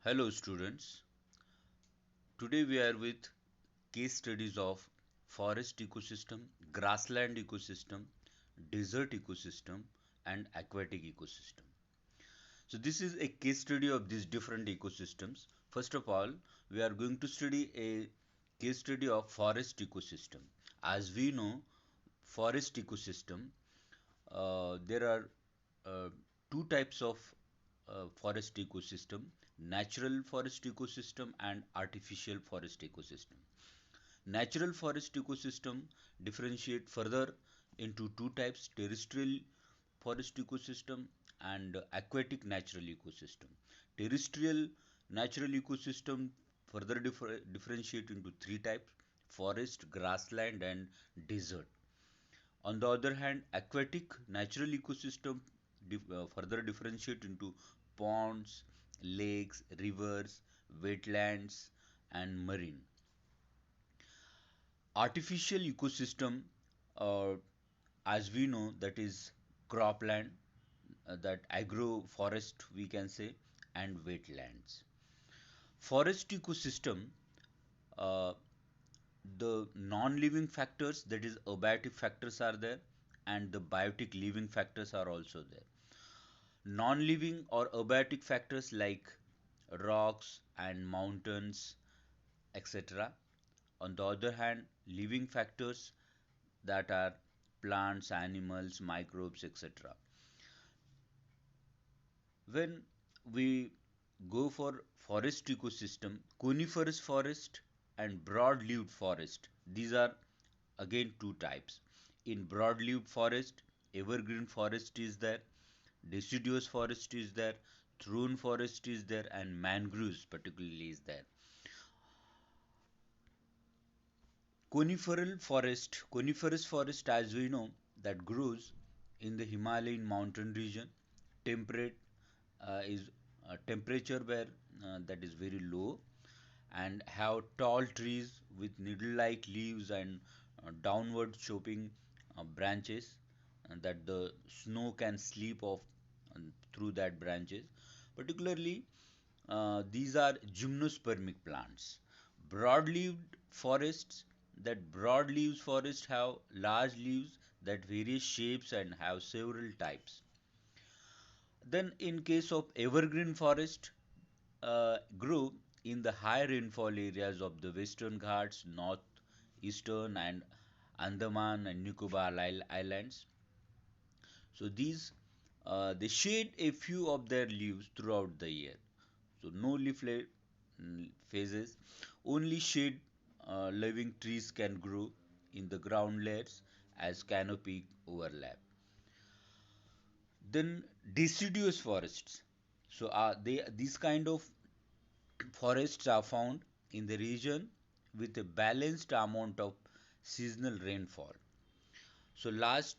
Hello students. Today we are with case studies of forest ecosystem, grassland ecosystem, desert ecosystem and aquatic ecosystem. So this is a case study of these different ecosystems. First of all, we are going to study a case study of forest ecosystem. As we know, forest ecosystem, there are uh, two types of forest ecosystem: natural forest ecosystem and artificial forest ecosystem. Natural forest ecosystem differentiate further into two types: terrestrial forest ecosystem and aquatic natural ecosystem. Terrestrial natural ecosystem further differentiate into three types: forest, grassland and desert. On the other hand, aquatic natural ecosystem further differentiate into ponds, lakes, rivers, wetlands, and marine. Artificial ecosystem, uh, as we know, that is cropland, that agroforest we can say, and wetlands. Forest ecosystem, uh, the non-living factors, that is abiotic factors are there, and the biotic living factors are also there. Non-living or abiotic factors like rocks and mountains, etc. On the other hand, living factors that are plants, animals, microbes, etc. When we go for forest ecosystem, coniferous forest and broad-leaved forest, these are again two types. In broad-leaved forest, evergreen forest is there, deciduous forest is there, thorn forest is there, and mangroves particularly is there. Coniferous forest, as we know, that grows in the Himalayan mountain region, temperate is temperature where that is very low, and have tall trees with needle-like leaves and downward sloping branches, that the snow can slip off through that branches. Particularly, these are gymnospermic plants. Broad-leaved forests, that broad leaves forest have large leaves that various shapes and have several types. Then in case of evergreen forest, grow in the high rainfall areas of the Western Ghats, northeastern and Andaman and Nicobar Islands. So these they shade a few of their leaves throughout the year. So no leaflet phases, only shade living trees can grow in the ground layers as canopy overlap. Then deciduous forests. So these kind of forests are found in the region with a balanced amount of seasonal rainfall. So last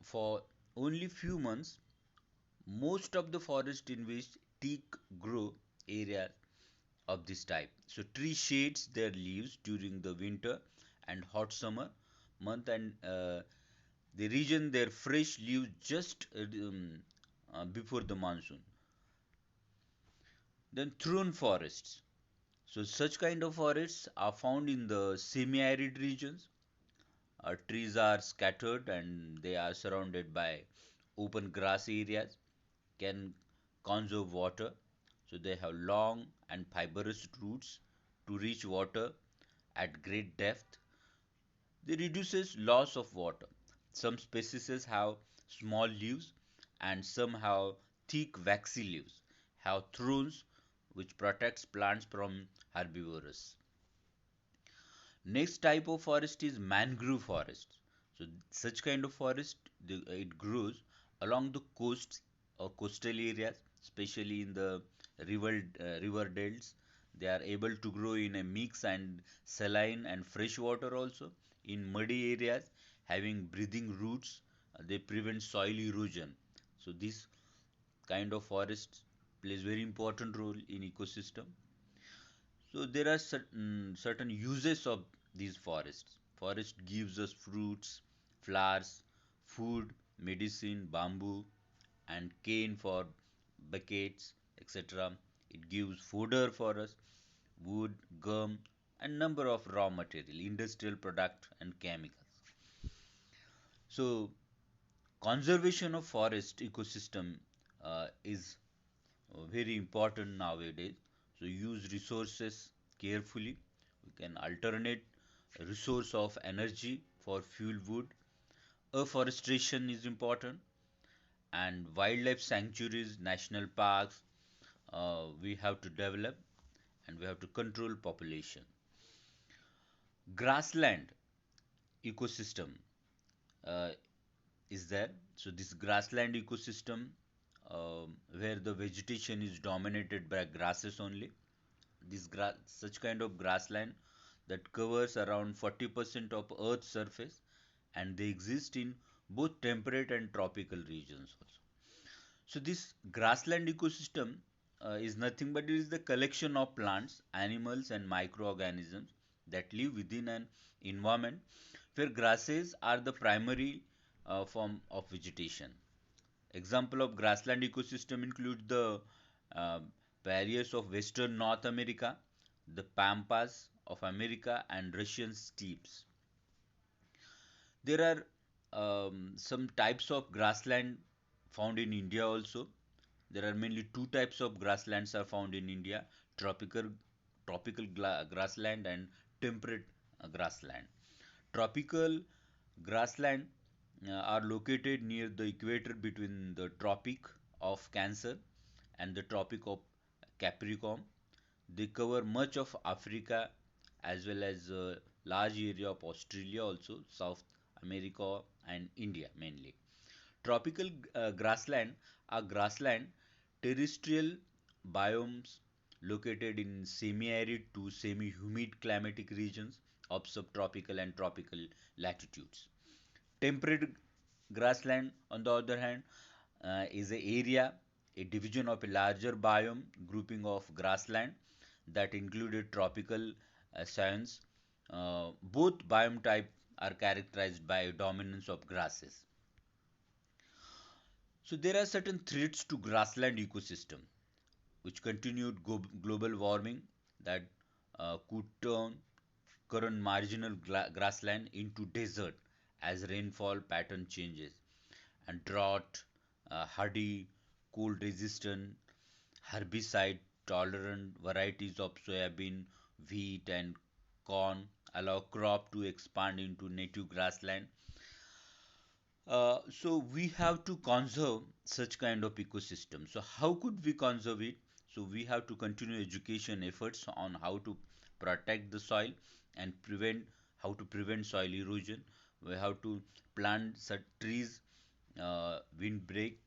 for only few months, most of the forest in which teak grow area of this type. So tree shades their leaves during the winter and hot summer month, and they region their fresh leaves just before the monsoon. Then thorn forests. So such kind of forests are found in the semi-arid regions. Trees are scattered and they are surrounded by open grass areas, can conserve water. So they have long and fibrous roots to reach water at great depth. They reduces loss of water. Some species have small leaves and some have thick waxy leaves, have thorns which protects plants from herbivores. Next type of forest is mangrove forest. So such kind of forest, it grows along the coasts or coastal areas, especially in the river deltas. They are able to grow in a mix and saline and fresh water also. In muddy areas, having breathing roots, they prevent soil erosion. So this kind of forests plays very important role in ecosystem. So there are certain uses of these forests. Forest gives us fruits, flowers, food, medicine, bamboo, and cane for buckets, etc. It gives fodder for us, wood, gum, and number of raw material, industrial product and chemicals. So conservation of forest ecosystem is very important nowadays. So use resources carefully. We can alternate resource of energy for fuel wood. Afforestation is important, and wildlife sanctuaries, national parks, we have to develop, and we have to control population. Grassland ecosystem uh, is there. So this grassland ecosystem, where the vegetation is dominated by grasses only. Such kind of grassland that covers around 40% of Earth's surface, and they exist in both temperate and tropical regions also. So this grassland ecosystem is nothing but it is the collection of plants, animals, and microorganisms that live within an environment where grasses are the primary form of vegetation. Example of grassland ecosystem include the uh, barriers of western North America, the pampas of America, and Russian steppes. There are some types of grassland found in India also. There are mainly two types of grasslands are found in India: tropical grassland and temperate grassland. Tropical grassland are located near the equator between the Tropic of Cancer and the Tropic of Capricorn. They cover much of Africa as well as a large area of Australia also, South America and India mainly. Tropical grassland are grassland terrestrial biomes located in semi-arid to semi-humid climatic regions of subtropical and tropical latitudes. Temperate grassland, on the other hand, is an area, a division of a larger biome grouping of grassland that included tropical science. Both biome type are characterized by a dominance of grasses. So there are certain threats to grassland ecosystem, which continued global warming that could turn current marginal grassland into desert as rainfall pattern changes, and drought, hardy, cold resistant, herbicide tolerant varieties of soybean, wheat, and corn allow crop to expand into native grassland. So we have to conserve such kind of ecosystem. So how could we conserve it? So we have to continue education efforts on how to protect the soil and prevent how to prevent soil erosion. We have to plant such trees, windbreak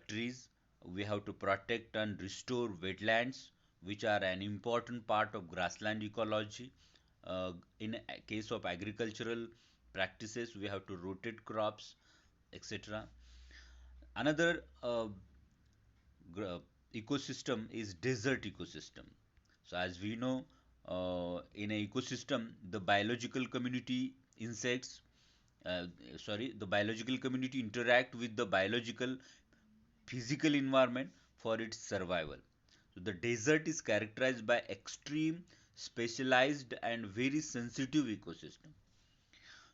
trees. We have to protect and restore wetlands, which are an important part of grassland ecology. In a case of agricultural practices, we have to rotate crops, etc. Another ecosystem is desert ecosystem. So as we know, in a ecosystem, the biological community insects, uh, the biological community interact with the biological physical environment for its survival. So the desert is characterized by extreme, specialized, and very sensitive ecosystem.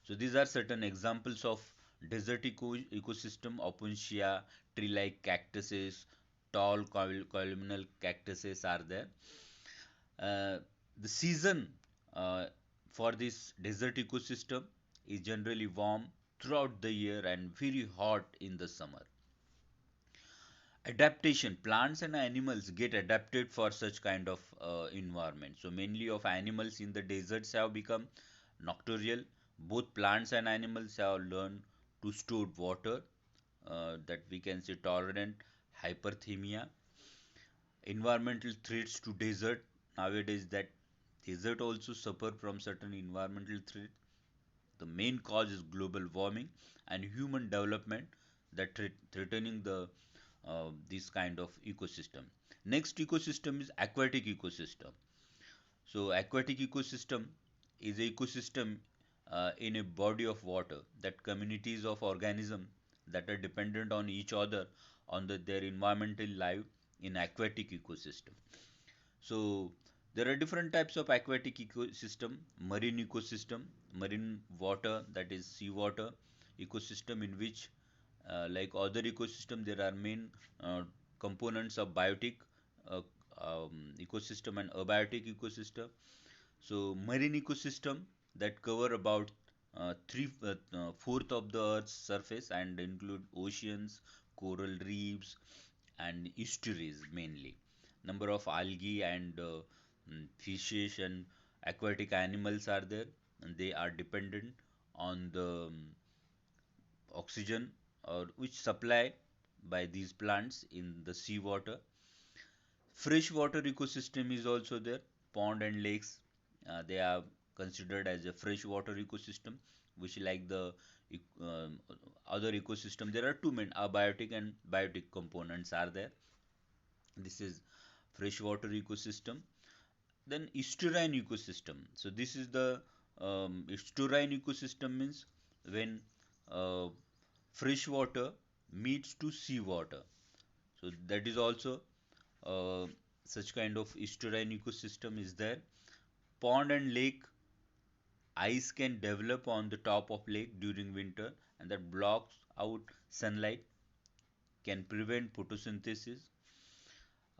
So these are certain examples of desert ecosystem: Opuntia, tree-like cactuses, tall columnar cactuses are there. Uh, the season uh, for this desert ecosystem is generally warm throughout the year and very hot in the summer. Adaptation: plants and animals get adapted for such kind of environment. So mainly of animals in the deserts have become nocturnal. Both plants and animals have learned to store water, that we can say tolerant hyperthermia. Environmental threats to desert nowadays, that desert also suffer from certain environmental threat. The main cause is global warming and human development that threatening the this kind of ecosystem. Next ecosystem is aquatic ecosystem. So aquatic ecosystem is a ecosystem in a body of water, that communities of organisms that are dependent on each other on their environmental life in aquatic ecosystem. So there are different types of aquatic ecosystem: marine ecosystem, marine water, that is seawater ecosystem, in which like other ecosystem, there are main uh, components of biotic uh, ecosystem and abiotic ecosystem. So marine ecosystem that cover about fourth of the Earth's surface and include oceans, coral reefs, and estuaries mainly. Number of algae and fishes and aquatic animals are there, and they are dependent on the oxygen or which supply by these plants in the seawater. Freshwater ecosystem is also there. Pond and lakes, they are considered as a freshwater ecosystem, which like the other ecosystem, there are two main abiotic and biotic components are there. This is freshwater ecosystem. Then estuarine ecosystem. So this is the estuarine ecosystem means when uh, fresh water meets to seawater. So that is also uh, such kind of estuarine ecosystem is there. Pond and lake, ice can develop on the top of lake during winter, and that blocks out sunlight, can prevent photosynthesis.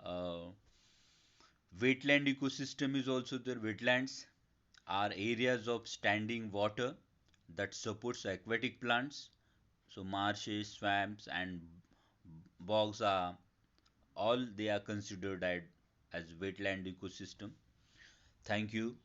Uh, Wetland ecosystem is also there. Wetlands are areas of standing water that supports aquatic plants. So marshes, swamps, and bogs are all they are considered as wetland ecosystem. Thank you.